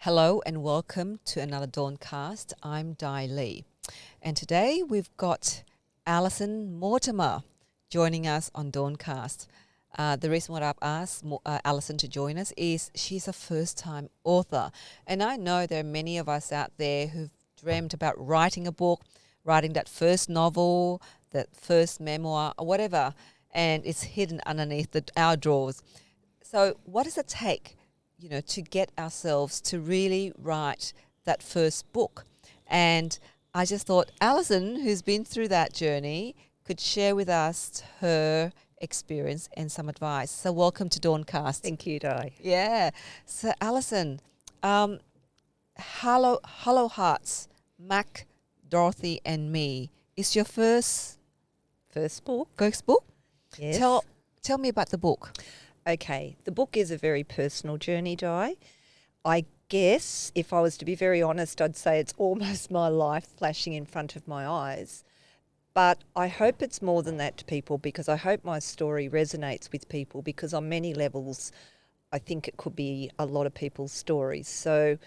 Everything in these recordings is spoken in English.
Hello and welcome to another DAWNCast. I'm Di Lee. And today we've got Alison Mortimer joining us on DAWNCast. The reason why I've asked Alison to join us is she's a first-time author. And I know there are many of us out there who've dreamt about writing a book, writing that first novel, that first memoir, or whatever, and it's hidden underneath our drawers. So what does it take, to get ourselves to really write that first book? And I just thought Alison, who's been through that journey, could share with us her experience and some advice. So welcome to DAWNCast. Thank you, Di. Yeah. So Alison, Hollow Hearts, Mac, Dorothy and Me is your first book. First book? Yes. Tell me about the book. Okay, the book is a very personal journey, Di. I guess if I was to be very honest, I'd say it's almost my life flashing in front of my eyes. But I hope it's more than that to people, because I hope my story resonates with people, because on many levels I think it could be a lot of people's stories. So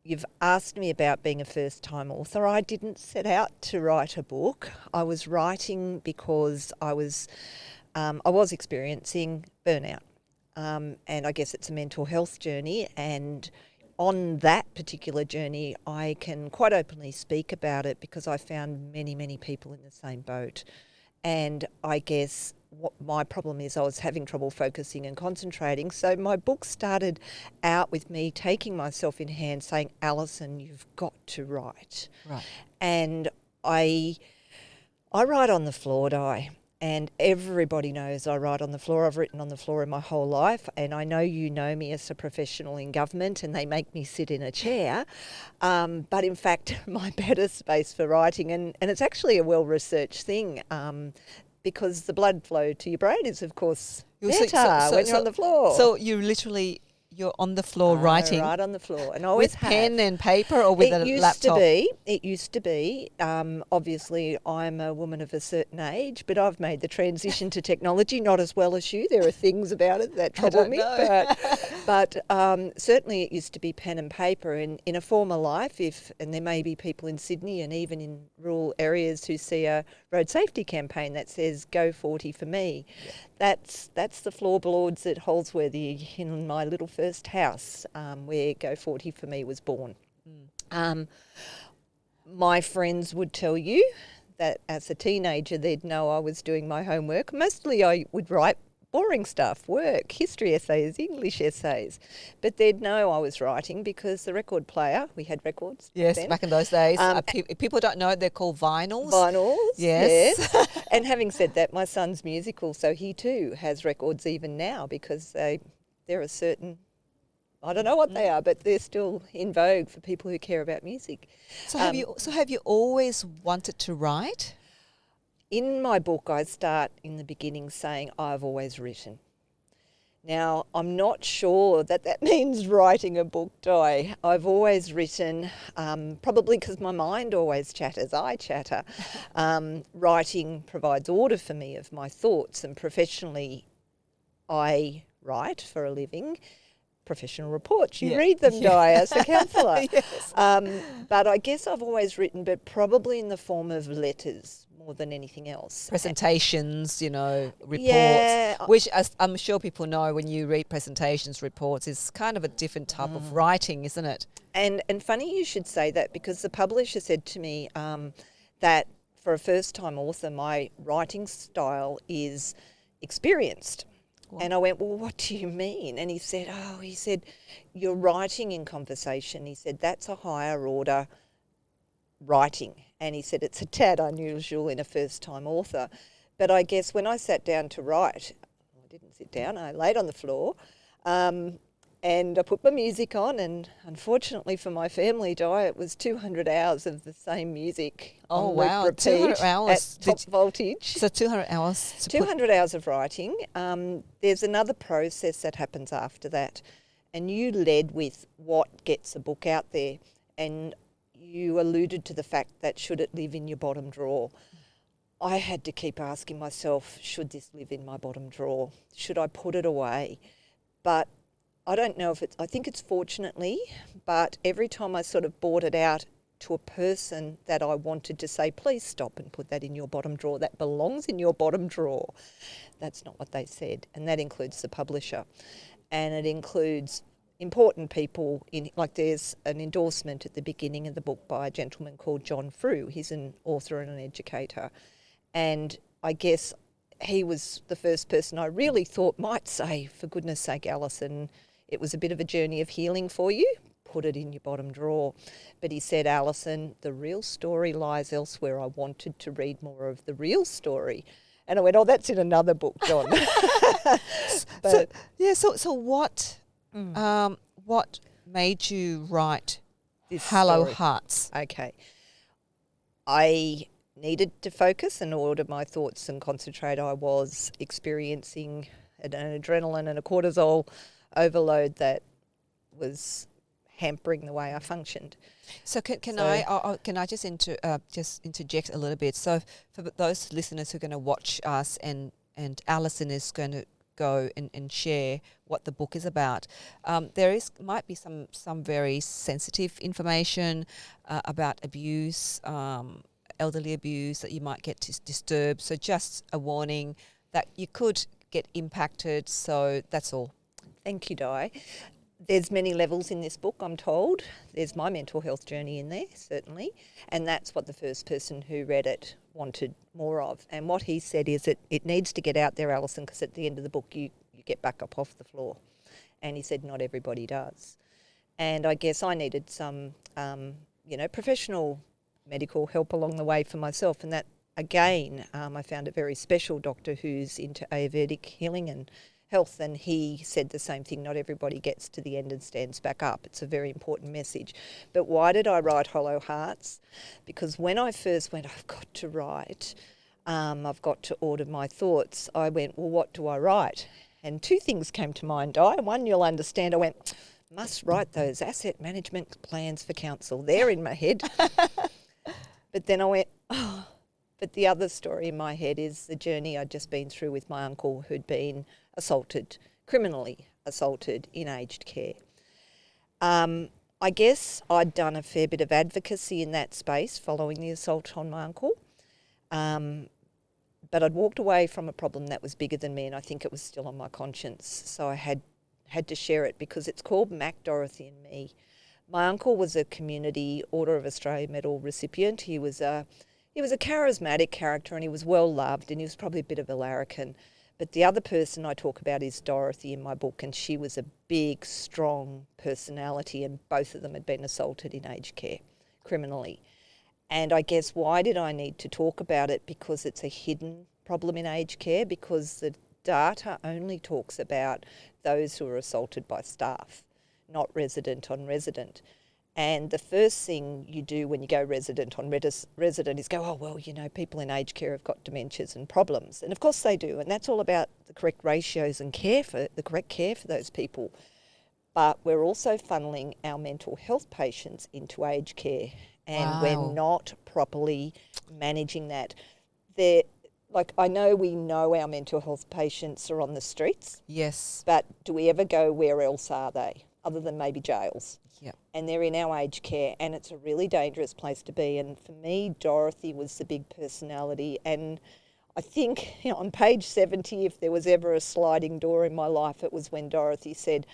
you've asked me about being a first-time author. I didn't set out to write a book. I was writing because I was experiencing burnout. And I guess it's a mental health journey, and on that particular journey I can quite openly speak about it because I found many, many people in the same boat. And I guess what my problem is, I was having trouble focusing and concentrating. So my book started out with me taking myself in hand saying, Alison, you've got to write. Right. And I write on the floor, Di. And everybody knows I write on the floor. I've written on the floor in my whole life. And I know you know me as a professional in government and they make me sit in a chair. But in fact, my better space for writing, and it's actually a well-researched thing, because the blood flow to your brain is, of course, better when you're on the floor. So you're on the floor writing? Right on the floor. And I always with pen and paper or with a laptop? It used to be. Obviously, I'm a woman of a certain age, but I've made the transition to technology, not as well as you. There are things about it that trouble me. But certainly it used to be pen and paper. And in a former life, and there may be people in Sydney and even in rural areas who see a road safety campaign that says, Go 40 for me. Yeah. That's the floorboards at Holsworthy in my little first house, where Go 40 for me was born. My friends would tell you that as a teenager they'd know I was doing my homework. Mostly I would write boring stuff, work, history essays, English essays. But they'd know I was writing because the record player, we had records. Yes, then. Back in those days. People don't know, they're called vinyls. Yes. And having said that, my son's musical, so he too has records even now, because they're a certain, I don't know what they are, but they're still in vogue for people who care about music. So have you always wanted to write? In my book, I start in the beginning saying I've always written. Now, I'm not sure that means writing a book, Di. I've always written, probably because my mind always chatters. I chatter. Writing provides order for me of my thoughts, and professionally I write for a living. Professional reports. You read them, Di, as a counsellor. Yes. But I guess I've always written, but probably in the form of letters more than anything else. Presentations, reports, Yeah. which, as I'm sure people know, when you read presentations, reports, is kind of a different type of writing, isn't it? And funny you should say that, because the publisher said to me that for a first-time author, my writing style is experienced. What? And I went, well, what do you mean? And he said, you're writing in conversation. He said, that's a higher order writing. And he said, it's a tad unusual in a first-time author. But I guess when I sat down to write, I didn't sit down, I laid on the floor, and I put my music on, and unfortunately for my family, Di, it was 200 hours of the same music. Oh, wow. Repeat 200 hours. At top voltage. So 200 hours. 200 hours of writing. There's another process that happens after that. And you led with what gets a book out there. And you alluded to the fact that should it live in your bottom drawer? I had to keep asking myself, should this live in my bottom drawer? Should I put it away? But I don't know if I think it's fortunately, but every time I sort of brought it out to a person that I wanted to say, please stop and put that in your bottom drawer, that belongs in your bottom drawer, that's not what they said. And that includes the publisher. And it includes important people, like there's an endorsement at the beginning of the book by a gentleman called John Frew. He's an author and an educator. And I guess he was the first person I really thought might say, for goodness sake, Alison, it was a bit of a journey of healing for you. Put it in your bottom drawer. But he said, Alison, the real story lies elsewhere. I wanted to read more of the real story. And I went, oh, that's in another book, John. So what made you write This Hello story. Hearts? Okay. I needed to focus and order my thoughts and concentrate. I was experiencing an adrenaline and a cortisol overload that was hampering the way I functioned. So can I just interject a little bit? So for those listeners who are going to watch us, and Alison is going to go and share what the book is about. Might be some very sensitive information about abuse, elderly abuse that you might get disturbed. So just a warning that you could get impacted. So that's all. Thank you, Di. There's many levels in this book, I'm told. There's my mental health journey in there, certainly, and that's what the first person who read it wanted more of. And what he said is it needs to get out there, Alison, because at the end of the book you get back up off the floor. And he said not everybody does. And I guess I needed some, professional medical help along the way for myself. And that, again, I found a very special doctor who's into Ayurvedic healing and health, and he said the same thing. Not everybody gets to the end and stands back up. It's a very important message. But why did I write Hollow Hearts? Because when I first went, I've got to write, I've got to order my thoughts, I went, well, what do I write? And two things came to mind, Di. One, you'll understand, I went, must write those asset management plans for council. They're in my head. But then I went, oh, but the other story in my head is the journey I'd just been through with my uncle who'd been criminally assaulted in aged care. I guess I'd done a fair bit of advocacy in that space following the assault on my uncle. But I'd walked away from a problem that was bigger than me, and I think it was still on my conscience. So I had to share it because it's called Mac, Dorothy and Me. My uncle was a Community Order of Australia Medal recipient. He was a charismatic character, and he was well loved, and he was probably a bit of a larrikin. But the other person I talk about is Dorothy in my book, and she was a big, strong personality, and both of them had been assaulted in aged care criminally. And I guess why did I need to talk about it? Because it's a hidden problem in aged care, because the data only talks about those who are assaulted by staff, not resident on resident. And the first thing you do when you go resident on resident is go, oh, well, people in aged care have got dementias and problems. And of course they do. And that's all about the correct ratios and the correct care for those people. But we're also funneling our mental health patients into aged care. And we're not properly managing that. I know we know our mental health patients are on the streets. Yes. But do we ever go, where else are they, other than maybe jails? Yep. And they're in our aged care, and it's a really dangerous place to be. And for me, Dorothy was the big personality. And I think on page 70, if there was ever a sliding door in my life, it was when Dorothy said,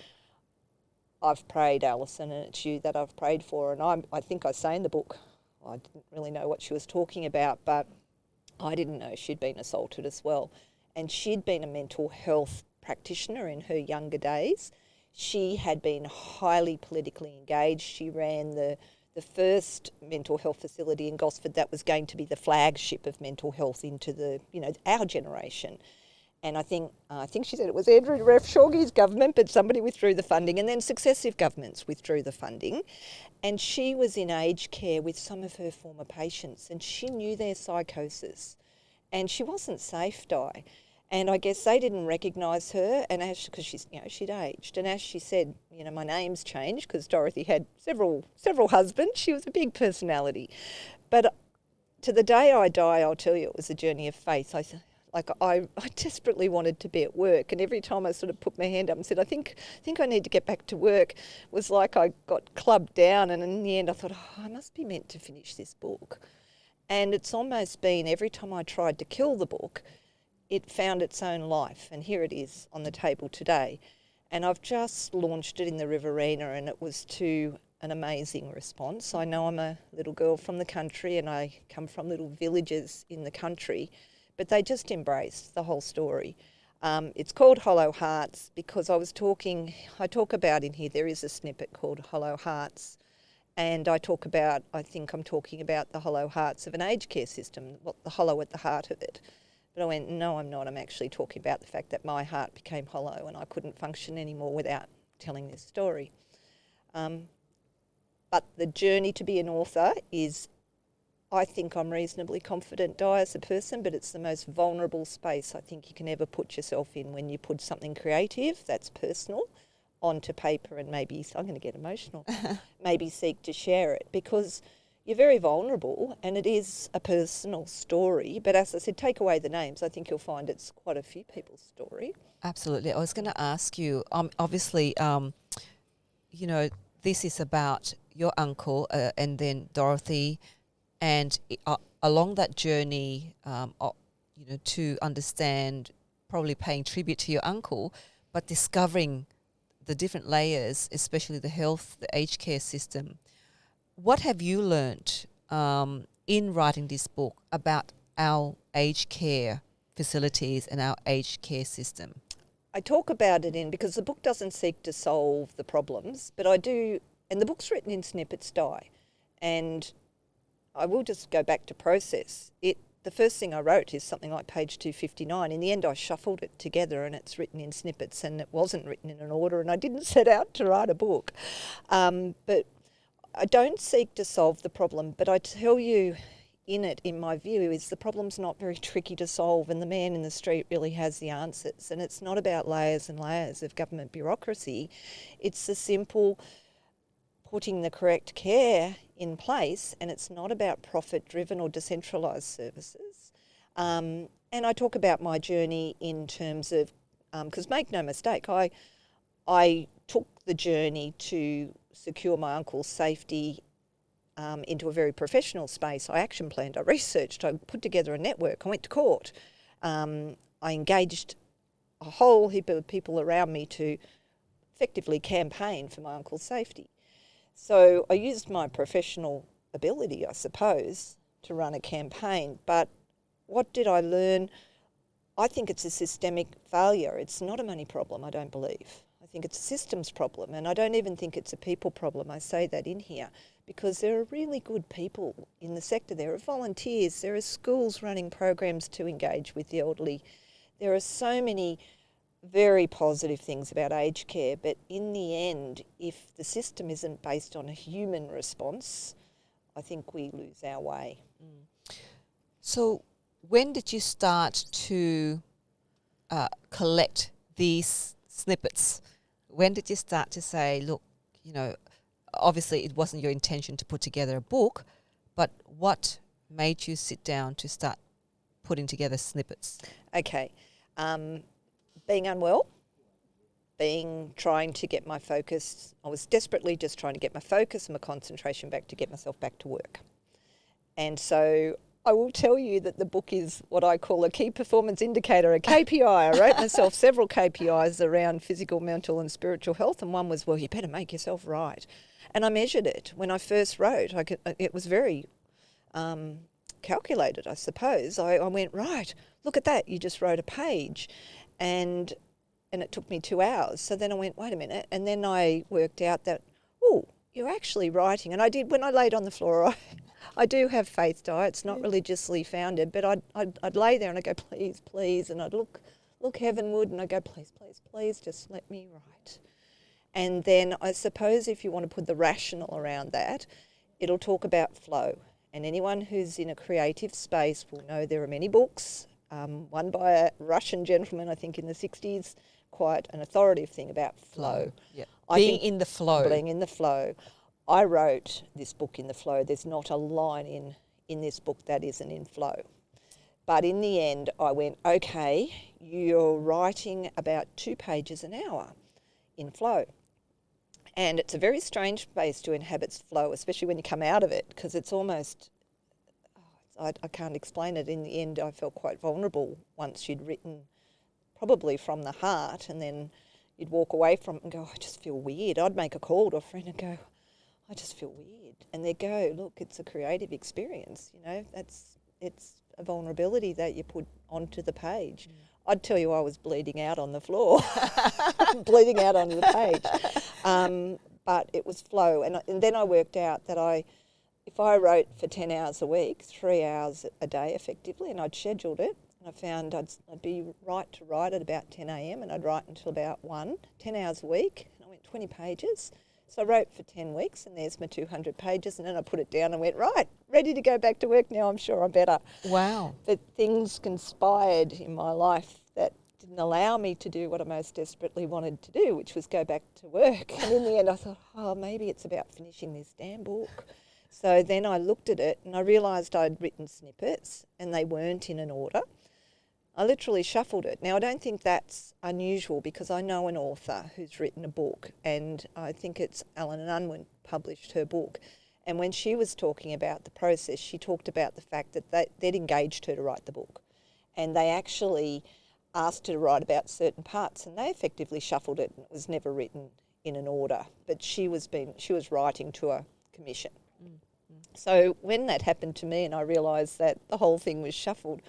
I've prayed, Alison, and it's you that I've prayed for. And I think I say in the book, I didn't really know what she was talking about, but I didn't know she'd been assaulted as well. And she'd been a mental health practitioner in her younger days. She had been highly politically engaged. She ran the first mental health facility in Gosford that was going to be the flagship of mental health into our generation. And I think she said it was Andrew Refshawgie's government, but somebody withdrew the funding, and then successive governments withdrew the funding. And she was in aged care with some of her former patients, and she knew their psychosis. And she wasn't safe, Di. And I guess they didn't recognise her, and because she'd aged. And as she said, my name's changed because Dorothy had several husbands. She was a big personality. But to the day I die, I'll tell you, it was a journey of faith. I Like I desperately wanted to be at work, and every time I sort of put my hand up and said, I think I need to get back to work, was like I got clubbed down, and in the end I thought, oh, I must be meant to finish this book. And it's almost been every time I tried to kill the book, it found its own life, and here it is on the table today. And I've just launched it in the Riverina, and it was to an amazing response. I know I'm a little girl from the country, and I come from little villages in the country, but they just embraced the whole story. It's called Hollow Hearts because I talk about in here, there is a snippet called Hollow Hearts, and I think I'm talking about the hollow hearts of an aged care system, the hollow at the heart of it. But I went, no, I'm not. I'm actually talking about the fact that my heart became hollow and I couldn't function anymore without telling this story. But the journey to be an author is, I think I'm reasonably confident, Di, as a person, but it's the most vulnerable space I think you can ever put yourself in when you put something creative, that's personal, onto paper and maybe, I'm going to get emotional, maybe seek to share it, because you're very vulnerable and it is a personal story. But as I said, take away the names, I think you'll find it's quite a few people's story. Absolutely. I was going to ask you, obviously, this is about your uncle and then Dorothy, and along that journey, to understand, probably paying tribute to your uncle, but discovering the different layers, especially the health, the aged care system. What have you learnt in writing this book about our aged care facilities and our aged care system? I talk about it because the book doesn't seek to solve the problems, but I do, and the book's written in snippets, Di, and I will just go back to process. The first thing I wrote is something like page 259. In the end, I shuffled it together and it's written in snippets, and it wasn't written in an order, and I didn't set out to write a book. But I don't seek to solve the problem, but I tell you in my view, is the problem's not very tricky to solve, and the man in the street really has the answers. And it's not about layers and layers of government bureaucracy. It's the simple putting the correct care in place, and it's not about profit-driven or decentralised services. And I talk about my journey in terms of, because make no mistake, I took the journey to secure my uncle's safety into a very professional space. I action planned, I researched, I put together a network, I went to court. I engaged a whole heap of people around me to effectively campaign for my uncle's safety. So I used my professional ability, I suppose, to run a campaign. But what did I learn? I think it's a systemic failure. It's not a money problem, I don't believe. I think it's a systems problem, and I don't even think it's a people problem. I say that in here because there are really good people in the sector. There are volunteers, there are schools running programs to engage with the elderly. There are so many very positive things about aged care, but in the end, if the system isn't based on a human response, I think we lose our way. So when did you start to collect these snippets? When did you start to say, look, obviously it wasn't your intention to put together a book, but what made you sit down to start putting together snippets? Okay. Being unwell, trying to get my focus. I was desperately just trying to get my focus and my concentration back to get myself back to work. And so I will tell you that the book is what I call a key performance indicator, a KPI. I wrote myself several KPIs around physical, mental and spiritual health, and one was, well, you better make yourself right. And I measured it. When I first wrote, it was very calculated, I suppose. I went, right, look at that, you just wrote a page. And it took me 2 hours. So then I went, wait a minute. And then I worked out that, oh, you're actually writing. And I did, when I laid on the floor, I do have faith, Di. It's not religiously founded, but I'd lay there and I'd go, please, please. And I'd look heavenward and I'd go, please, please, please, just let me write. And then I suppose if you want to put the rational around that, it'll talk about flow. And anyone who's in a creative space will know there are many books. One by a Russian gentleman, I think in the 60s, quite an authoritative thing about flow. Yeah. Being in the flow. Being in the flow. I wrote this book in the flow. There's not a line in this book that isn't in flow. But in the end, I went, okay, you're writing about 2 pages an hour in flow. And it's a very strange place to inhabit flow, especially when you come out of it, because it's almost, I can't explain it. In the end, I felt quite vulnerable once you'd written probably from the heart, and then you'd walk away from it and go, I just feel weird. I'd make a call to a friend and go, I just feel weird. And they'd go, look, it's a creative experience, it's a vulnerability that you put onto the page. I'd tell you I was bleeding out on the floor, bleeding out onto the page. But it was flow. And then I worked out that if I wrote for 10 hours a week, 3 hours a day effectively, and I'd scheduled it, and I found I'd be right to write at about 10 a.m. and I'd write until about 1, 10 hours a week. And I went 20 pages. So I wrote for 10 weeks, and there's my 200 pages, and then I put it down and went, right, ready to go back to work now, I'm sure I'm better. Wow. But things conspired in my life that didn't allow me to do what I most desperately wanted to do, which was go back to work. And in the end I thought, maybe it's about finishing this damn book. So then I looked at it and I realised I'd written snippets and they weren't in an order. I literally shuffled it. Now, I don't think that's unusual because I know an author who's written a book, and I think it's Alison Mortimer published her book. And when she was talking about the process, she talked about the fact that they'd engaged her to write the book. And they actually asked her to write about certain parts, and they effectively shuffled it, and it was never written in an order. But she was writing to a commission. So when that happened to me and I realised that the whole thing was shuffled,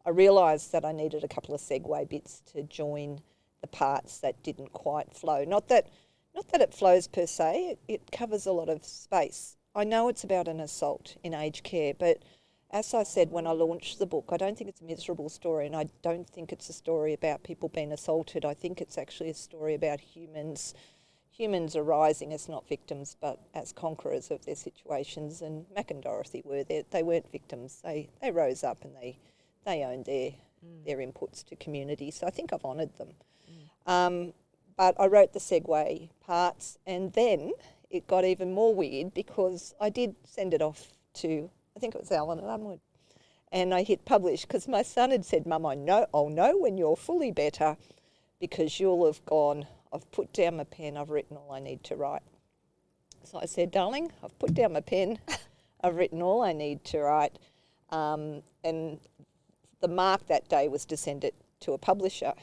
I realised that I needed a couple of segue bits to join the parts that didn't quite flow. Not that it flows per se, it covers a lot of space. I know it's about an assault in aged care, but as I said when I launched the book, I don't think it's a miserable story, and I don't think it's a story about people being assaulted. I think it's actually a story about humans arising as not victims but as conquerors of their situations, and Mac and Dorothy were there. They weren't victims. They rose up and they owned their inputs to community. So I think I've honoured them. But I wrote the segue parts, and then it got even more weird because I did send it off to, I think it was Alan and Unwood, and I hit publish because my son had said, Mum, I'll know when you're fully better because you'll have gone, I've put down my pen, I've written all I need to write. So I said, darling, I've put down my pen, I've written all I need to write, and the mark that day was to send it to a publisher,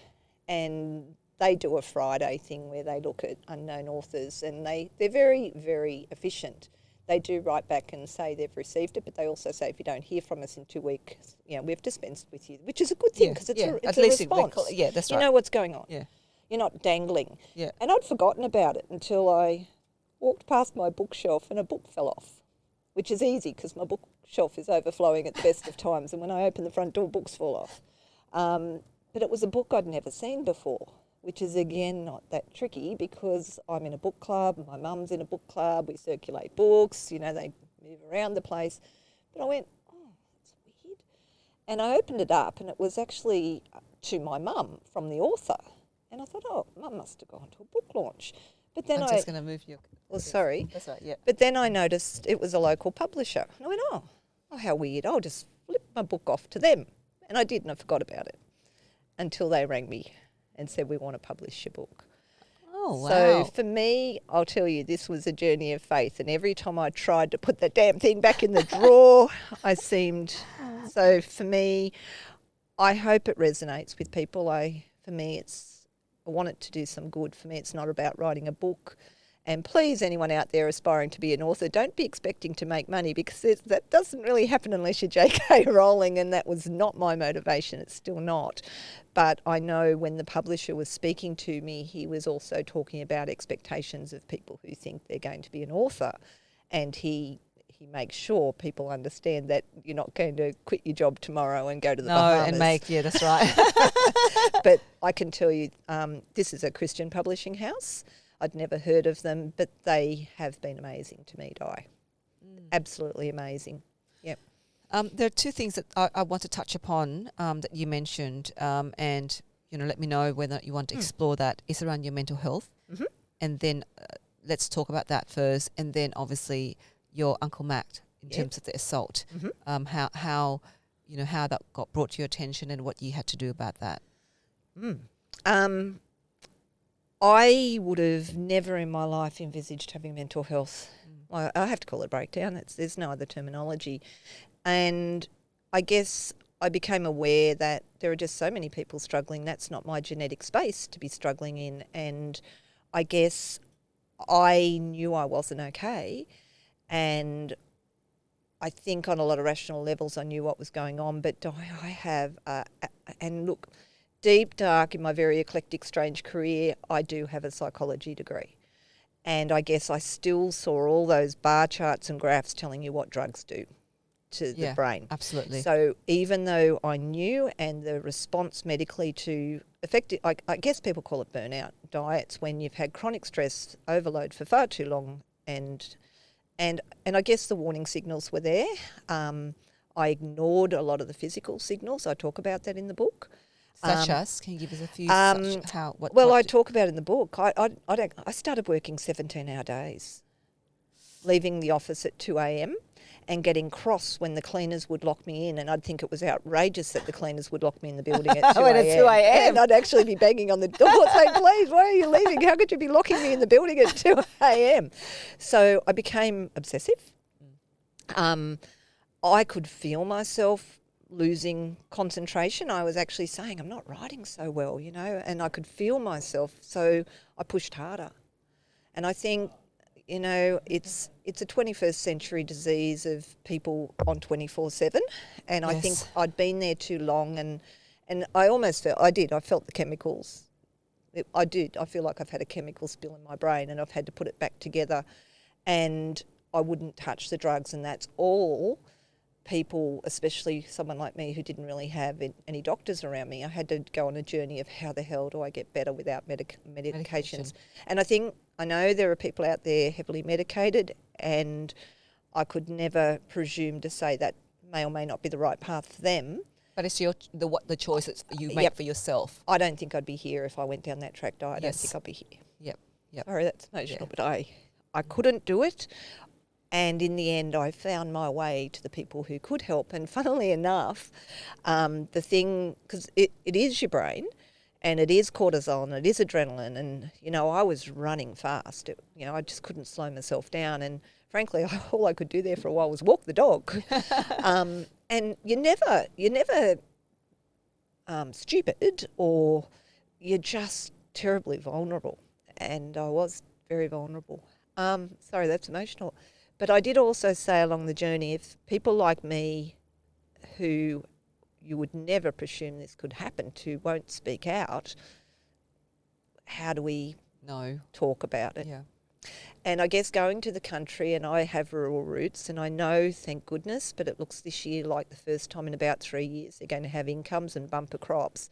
and they do a Friday thing where they look at unknown authors, and they're very, very efficient. They do write back and say they've received it, but they also say if you don't hear from us in 2 weeks, we've dispensed with you, which is a good thing because it's a response. That's right. You know what's going on. Yeah. You're not dangling. Yeah. And I'd forgotten about it until I walked past my bookshelf and a book fell off, which is easy because my bookshelf is overflowing at the best of times, and when I open the front door, books fall off. But it was a book I'd never seen before, which is, again, not that tricky because I'm in a book club, my mum's in a book club, we circulate books, they move around the place. But I went, that's weird. And I opened it up, and it was actually to my mum from the author. And I thought, Mum must have gone to a book launch. But then I'm just going to move you. Well, sorry. That's right, yeah. But then I noticed it was a local publisher. And I went, oh, how weird. I'll just flip my book off to them. And I did, and I forgot about it until they rang me and said, we want to publish your book. Oh, wow. So for me, I'll tell you, this was a journey of faith. And every time I tried to put the damn thing back in the drawer, I seemed... So for me, I hope it resonates with people. I want it to do some good. For me, it's not about writing a book. And please, anyone out there aspiring to be an author, don't be expecting to make money because that doesn't really happen unless you're J.K. Rowling, and that was not my motivation. It's still not. But I know when the publisher was speaking to me, he was also talking about expectations of people who think they're going to be an author. And he makes sure people understand that you're not going to quit your job tomorrow and go to the Bahamas. That's right. But I can tell you, this is a Christian publishing house. I'd never heard of them, but they have been amazing to me, Di. Absolutely amazing. Yep. There are two things that I want to touch upon that you mentioned, and let me know whether you want to explore that. Is around your mental health, and then let's talk about that first, and then obviously your Uncle Matt in terms of the assault, how how that got brought to your attention and what you had to do about that? I would have never in my life envisaged having mental health. I have to call it breakdown. There's no other terminology. And I guess I became aware that there are just so many people struggling. That's not my genetic space to be struggling in. And I guess I knew I wasn't okay. And I think on a lot of rational levels I knew what was going on. But I have, and look, deep, dark in my very eclectic, strange career, I do have a psychology degree. And I guess I still saw all those bar charts and graphs telling you what drugs do to the brain. Absolutely. So even though I knew, and the response medically to effective, I guess people call it burnout diets, when you've had chronic stress overload for far too long, and I guess the warning signals were there. I ignored a lot of the physical signals. I talk about that in the book. Such as, can you give us a few? I talk about in the book. I started working 17-hour days, leaving the office at 2 a.m. and getting cross when the cleaners would lock me in, and I'd think it was outrageous that the cleaners would lock me in the building at 2 a.m. At 2 a.m. And I'd actually be banging on the door saying, please, why are you leaving? How could you be locking me in the building at 2 a.m.? So I became obsessive. I could feel myself losing concentration. I was actually saying, I'm not writing so well, and I could feel myself. So I pushed harder. And I think, it's a 21st century disease of people on 24/7. And I think I'd been there too long, and I almost felt, I felt the chemicals. I did. I feel like I've had a chemical spill in my brain, and I've had to put it back together, and I wouldn't touch the drugs. And that's all people, especially someone like me who didn't really have any doctors around me. I had to go on a journey of how the hell do I get better without medications. And I know there are people out there heavily medicated, and I could never presume to say that may or may not be the right path for them. But it's the choices you make for yourself. I don't think I'd be here if I went down that track diet. I don't think I'd be here. Yep. Sorry, that's emotional, but I couldn't do it. And in the end, I found my way to the people who could help. And funnily enough, the thing, because it is your brain, and it is cortisol, and it is adrenaline. And, I was running fast. I just couldn't slow myself down. And frankly, all I could do there for a while was walk the dog. And you're never stupid, or you're just terribly vulnerable. And I was very vulnerable. Sorry, that's emotional. But I did also say along the journey, if people like me, who you would never presume this could happen to, won't speak out, how do we talk about it? Yeah. And I guess going to the country, and I have rural roots, and I know, thank goodness, but it looks this year like the first time in about 3 years they're going to have incomes and bumper crops.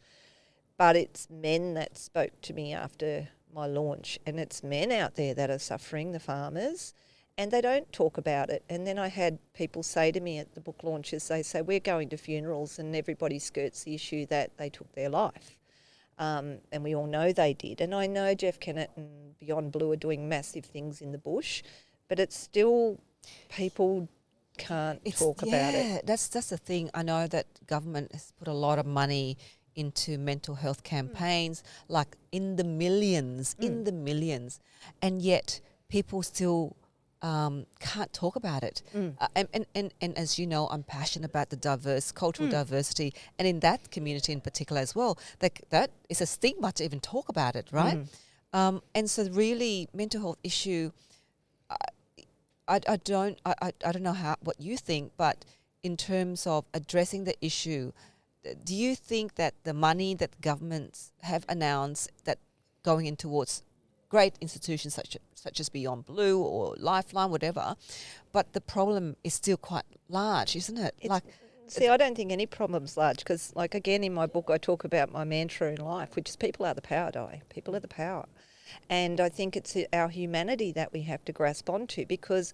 But it's men that spoke to me after my launch, and it's men out there that are suffering, the farmers, and they don't talk about it. And then I had people say to me at the book launches, they say, we're going to funerals and everybody skirts the issue that they took their life. And we all know they did. And I know Jeff Kennett and Beyond Blue are doing massive things in the bush, but it's still, people can't talk about it. Yeah, that's the thing. I know that government has put a lot of money into mental health campaigns, like in the millions, and yet people still can't talk about it. And as you know, I'm passionate about the diverse cultural diversity, and in that community in particular as well. That is a stigma to even talk about it, right? And so really, mental health issue. I don't know what you think, but in terms of addressing the issue, do you think that the money that governments have announced that going in towards great institutions such as Beyond Blue or Lifeline, whatever, but the problem is still quite large, isn't it? I don't think any problem's large, because, again, in my book I talk about my mantra in life, which is people are the power, Di. People are the power. And I think it's our humanity that we have to grasp onto, because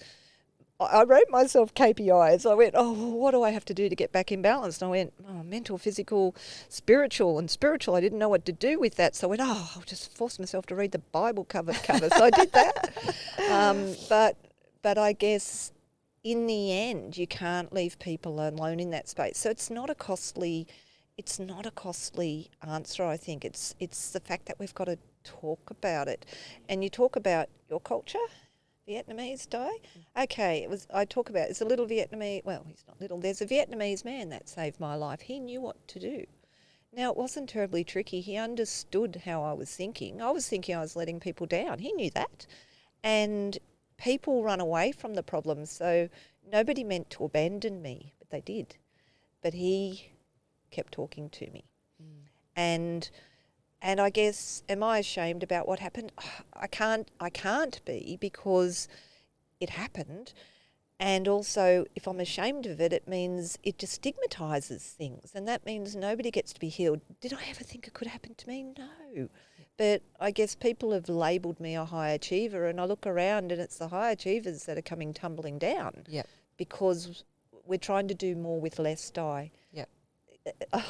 I wrote myself KPIs. I went, what do I have to do to get back in balance? And I went, mental, physical, spiritual. And spiritual, I didn't know what to do with that. So I went, I'll just force myself to read the Bible cover to cover. So I did that. But I guess in the end, you can't leave people alone in that space. So it's not a costly answer, I think. It's the fact that we've got to talk about it. And you talk about your culture, Vietnamese Dai. Okay, it's a little Vietnamese, well, he's not little, there's a Vietnamese man that saved my life. He knew what to do. Now, it wasn't terribly tricky. He understood how I was thinking. I was thinking I was letting people down. He knew that. And people run away from the problem. So nobody meant to abandon me, but they did. But he kept talking to me. And I guess, am I ashamed about what happened? I can't be, because it happened. And also, if I'm ashamed of it, it means it just stigmatises things. And that means nobody gets to be healed. Did I ever think it could happen to me? No. But I guess people have labelled me a high achiever, and I look around and it's the high achievers that are coming tumbling down. Yep. Because we're trying to do more with less, Di. Yep.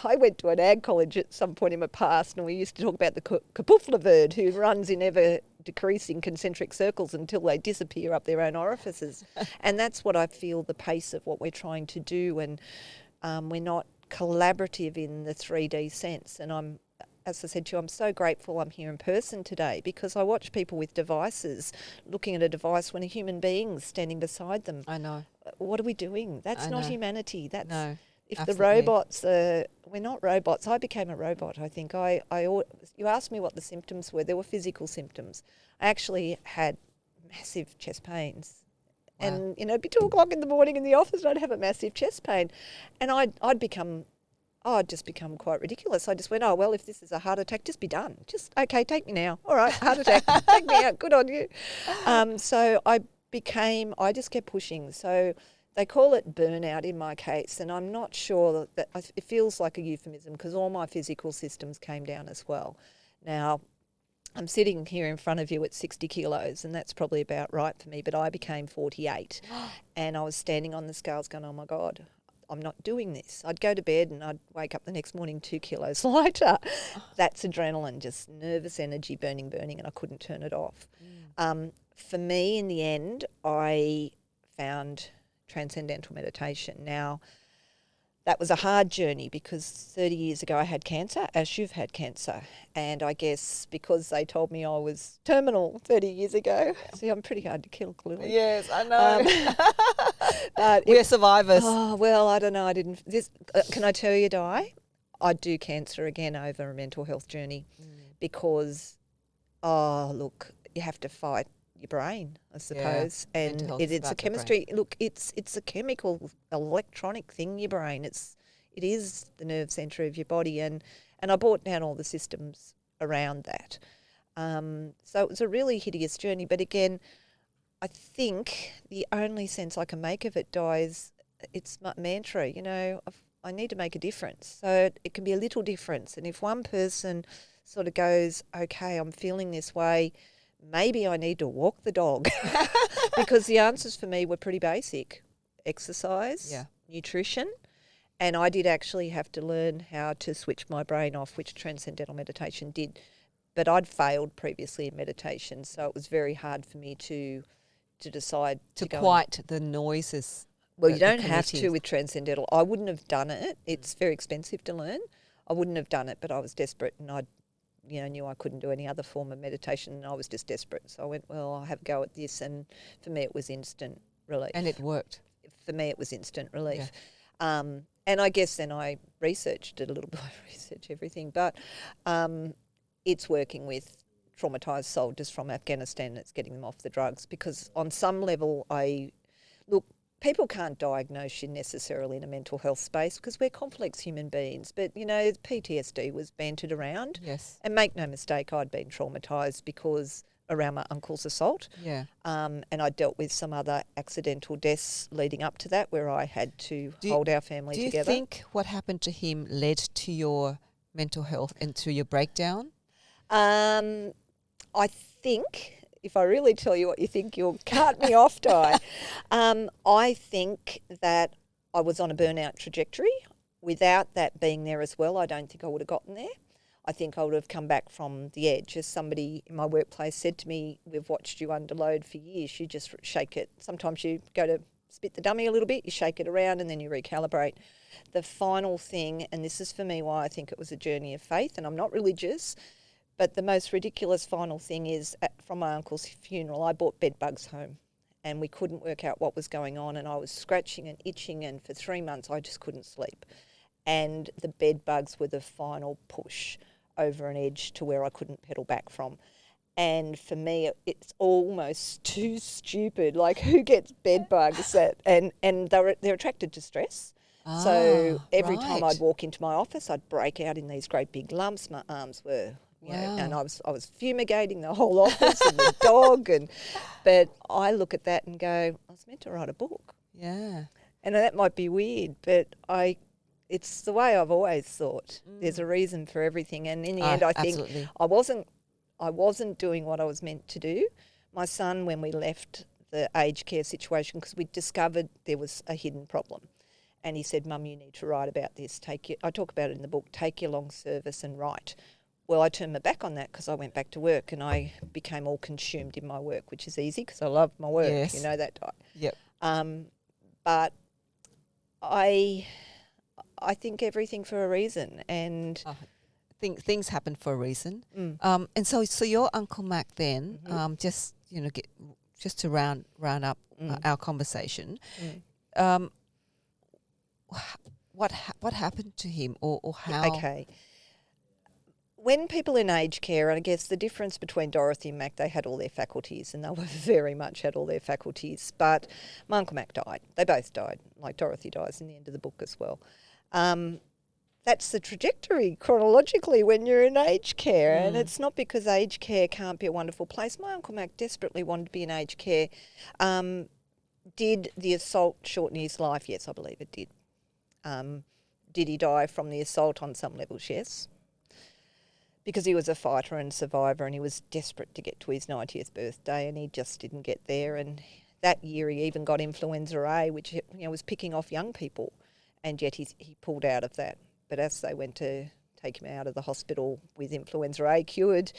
I went to an ag college at some point in my past, and we used to talk about the Kapufla bird who runs in ever decreasing concentric circles until they disappear up their own orifices. And that's what I feel the pace of what we're trying to do. And we're not collaborative in the 3D sense. And as I said to you, I'm so grateful I'm here in person today, because I watch people with devices looking at a device when a human being's standing beside them. I know. What are we doing? That's not humanity. That's no. If Absolutely. the robots we're not robots. I became a robot, I think. You asked me what the symptoms were. There were physical symptoms. I actually had massive chest pains. Wow. And, it'd be 2 o'clock in the morning in the office and I'd have a massive chest pain. And I'd just become quite ridiculous. I just went, oh, well, if this is a heart attack, just be done. Just, okay, take me now. All right, heart attack, take me out. Good on you. So I just kept pushing. So they call it burnout in my case, and I'm not sure that it feels like a euphemism, because all my physical systems came down as well. Now, I'm sitting here in front of you at 60 kilos, and that's probably about right for me, but I became 48, and I was standing on the scales going, oh, my God, I'm not doing this. I'd go to bed and I'd wake up the next morning 2 kilos lighter. That's adrenaline, just nervous energy burning, and I couldn't turn it off. For me, in the end, I found Transcendental Meditation. Now, that was a hard journey, because 30 years ago I had cancer, as you've had cancer. And I guess because they told me I was terminal 30 years ago, see, I'm pretty hard to kill, clearly. Yes, I know. But we're survivors. Oh, well, I don't know. Can I tell you, Di? I'd do cancer again over a mental health journey, because, look, you have to fight your brain, I suppose, and it's a chemistry. Look, it's a chemical, electronic thing. Your brain, it is the nerve centre of your body, and I brought down all the systems around that. So it was a really hideous journey. But again, I think the only sense I can make of it, Di, is it's my mantra. I need to make a difference. So it can be a little difference, and if one person sort of goes, okay, I'm feeling this way, maybe I need to walk the dog, because the answers for me were pretty basic. Exercise, nutrition, and I did actually have to learn how to switch my brain off, which Transcendental Meditation did. But I'd failed previously in meditation, so it was very hard for me to decide to go quiet the noises. Well, you don't have to with Transcendental. I wouldn't have done it. It's very expensive to learn. I wouldn't have done it, but I was desperate, and I knew I couldn't do any other form of meditation, and I was just desperate. So I went, well, I'll have a go at this, and for me it was instant relief. And it worked. For me it was instant relief. Yeah. And I guess then I did a little bit of research, everything, but it's working with traumatised soldiers from Afghanistan, and it's getting them off the drugs, because on some level people can't diagnose you necessarily in a mental health space, because we're complex human beings. But, PTSD was bantered around. Yes. And make no mistake, I'd been traumatised because around my uncle's assault. Yeah. And I dealt with some other accidental deaths leading up to that, where I had to hold our family together. Do you think what happened to him led to your mental health and to your breakdown? I think... If I really tell you what you think, you'll cut me off, Di. I think that I was on a burnout trajectory. Without that being there as well, I don't think I would have gotten there. I think I would have come back from the edge. As somebody in my workplace said to me, we've watched you underload for years. You just shake it. Sometimes you go to spit the dummy a little bit, you shake it around, and then you recalibrate. The final thing, and this is for me why I think it was a journey of faith, and I'm not religious, but the most ridiculous final thing is from my uncle's funeral, I brought bed bugs home and we couldn't work out what was going on, and I was scratching and itching, and for 3 months I just couldn't sleep. And the bed bugs were the final push over an edge to where I couldn't pedal back from. And for me, it's almost too stupid. Like, who gets bed bugs? And they're attracted to stress. So every time I'd walk into my office, I'd break out in these great big lumps. My arms were, you know, and I was fumigating the whole office and the dog. But I look at that and go, I was meant to write a book. Yeah. And that might be weird, but it's the way I've always thought. There's a reason for everything. And in the end, I think I wasn't doing what I was meant to do. My son, when we left the aged care situation, because we discovered there was a hidden problem, and he said, Mum, you need to write about this. I talk about it in the book, take your long service and write. Well, I turned my back on that because I went back to work and I became all consumed in my work, which is easy because I love my work. Yes. You know that type. Yep. But I think everything for a reason, and things happen for a reason. And so your Uncle Mac then, just to round up our conversation, what happened to him, or how? Okay. When people in aged care, and I guess the difference between Dorothy and Mac, they had all their faculties, and they were very much had all their faculties. But my Uncle Mac died. They both died. Like Dorothy dies in the end of the book as well. That's the trajectory chronologically when you're in aged care, and it's not because aged care can't be a wonderful place. My Uncle Mac desperately wanted to be in aged care. Did the assault shorten his life? Yes, I believe it did. Did he die from the assault? On some levels, yes. Because he was a fighter and survivor, and he was desperate to get to his 90th birthday, and he just didn't get there. And that year he even got influenza A, which was picking off young people, and yet he pulled out of that. But as they went to take him out of the hospital with influenza A cured,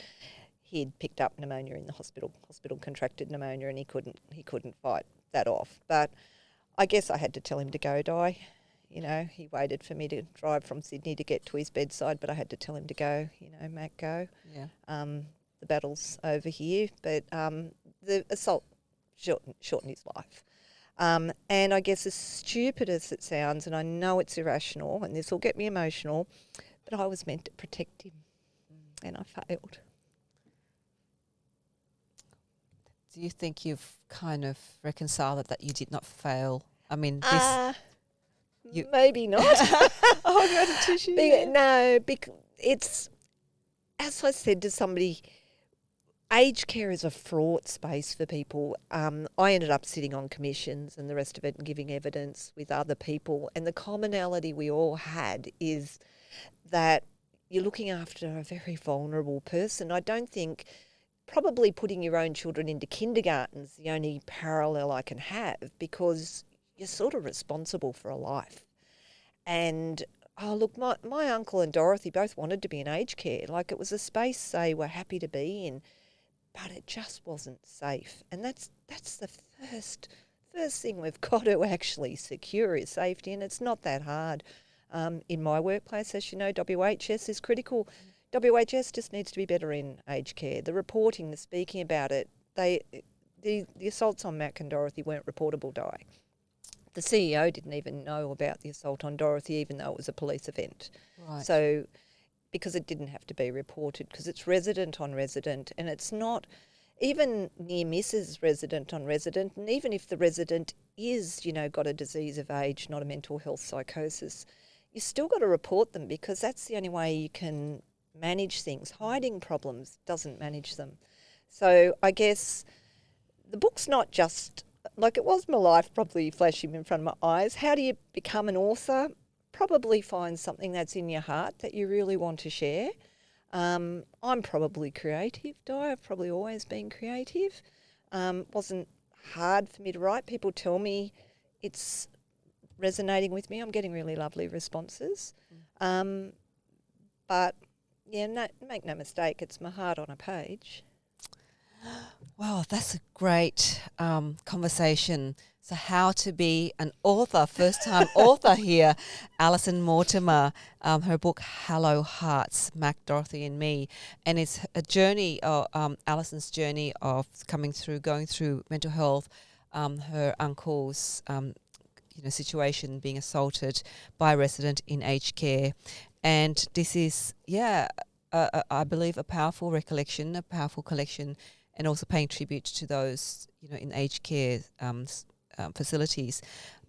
he'd picked up pneumonia in the hospital. Hospital contracted pneumonia, and he couldn't fight that off. But I guess I had to tell him to go, Di. You know, he waited for me to drive from Sydney to get to his bedside, but I had to tell him to go. You know, Mac, go. Yeah. The battle's over here, but the assault shortened his life. And I guess as stupid as it sounds, and I know it's irrational, and this will get me emotional, but I was meant to protect him, and I failed. Do you think you've kind of reconciled that you did not fail? I mean, this... Maybe not. I've got a tissue. No, because it's, as I said to somebody, aged care is a fraught space for people. I ended up sitting on commissions and the rest of it and giving evidence with other people. And the commonality we all had is that you're looking after a very vulnerable person. I don't think probably putting your own children into kindergarten is the only parallel I can have, because you're sort of responsible for a life. And, look, my uncle and Dorothy both wanted to be in aged care. Like, it was a space they were happy to be in, but it just wasn't safe. And that's the first thing we've got to actually secure is safety, and it's not that hard. In my workplace, as you know, WHS is critical. WHS just needs to be better in aged care. The reporting, the speaking about it, the assaults on Mac and Dorothy weren't reportable, Di. The CEO didn't even know about the assault on Dorothy, even though it was a police event. Right. So, because it didn't have to be reported, because it's resident on resident, and it's not even near misses resident on resident, and even if the resident is, got a disease of age, not a mental health psychosis, you still got to report them, because that's the only way you can manage things. Hiding problems doesn't manage them. So I guess the book's not just... like, it was my life probably flashing in front of my eyes. How do you become an author? Probably find something that's in your heart that you really want to share. I'm probably creative, Di. I've probably always been creative. Wasn't hard for me to write. People tell me it's resonating with me. I'm getting really lovely responses. But, yeah, make no mistake, it's my heart on a page. Wow, that's a great conversation. So, how to be an author, first time author here, Alison Mortimer, her book, Hello Hearts, Mac, Dorothy and Me. And it's a journey, Alison's journey of going through mental health, her uncle's situation, being assaulted by a resident in aged care. And this is, I believe, a powerful recollection, a powerful collection, and also paying tribute to those, in aged care facilities.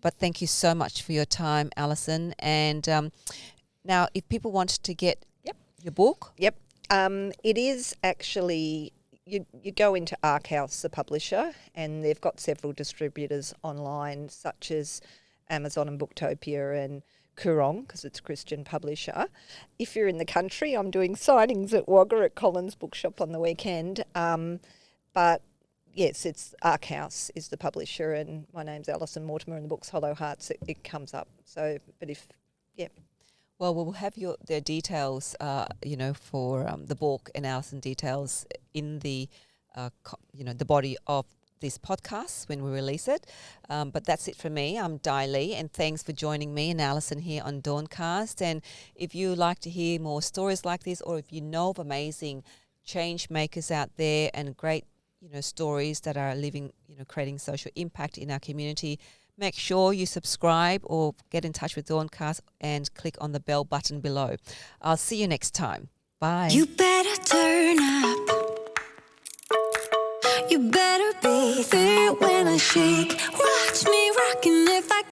But thank you so much for your time, Alison. And now, if people want to get your book. Yep. It is actually, you go into ArcHouse, the publisher, and they've got several distributors online, such as Amazon and Booktopia and Koorong, because it's a Christian publisher. If you're in the country, I'm doing signings at Wagga at Collins Bookshop on the weekend. But yes, it's ArcHouse is the publisher, and my name's Alison Mortimer, and the book's Hollow Hearts. It comes up. So, but Well, we'll have their details, for the book, and Alison details in the, the body of this podcast when we release it. But that's it for me. I'm Di Lee, and thanks for joining me and Alison here on DAWNCast. And if you like to hear more stories like this, or if you know of amazing change makers out there and great, stories that are living, creating social impact in our community, make sure you subscribe or get in touch with DAWNCast and click on the bell button below. I'll see you next time. Bye. You better turn up. You better be there when I shake. Watch me rocking if I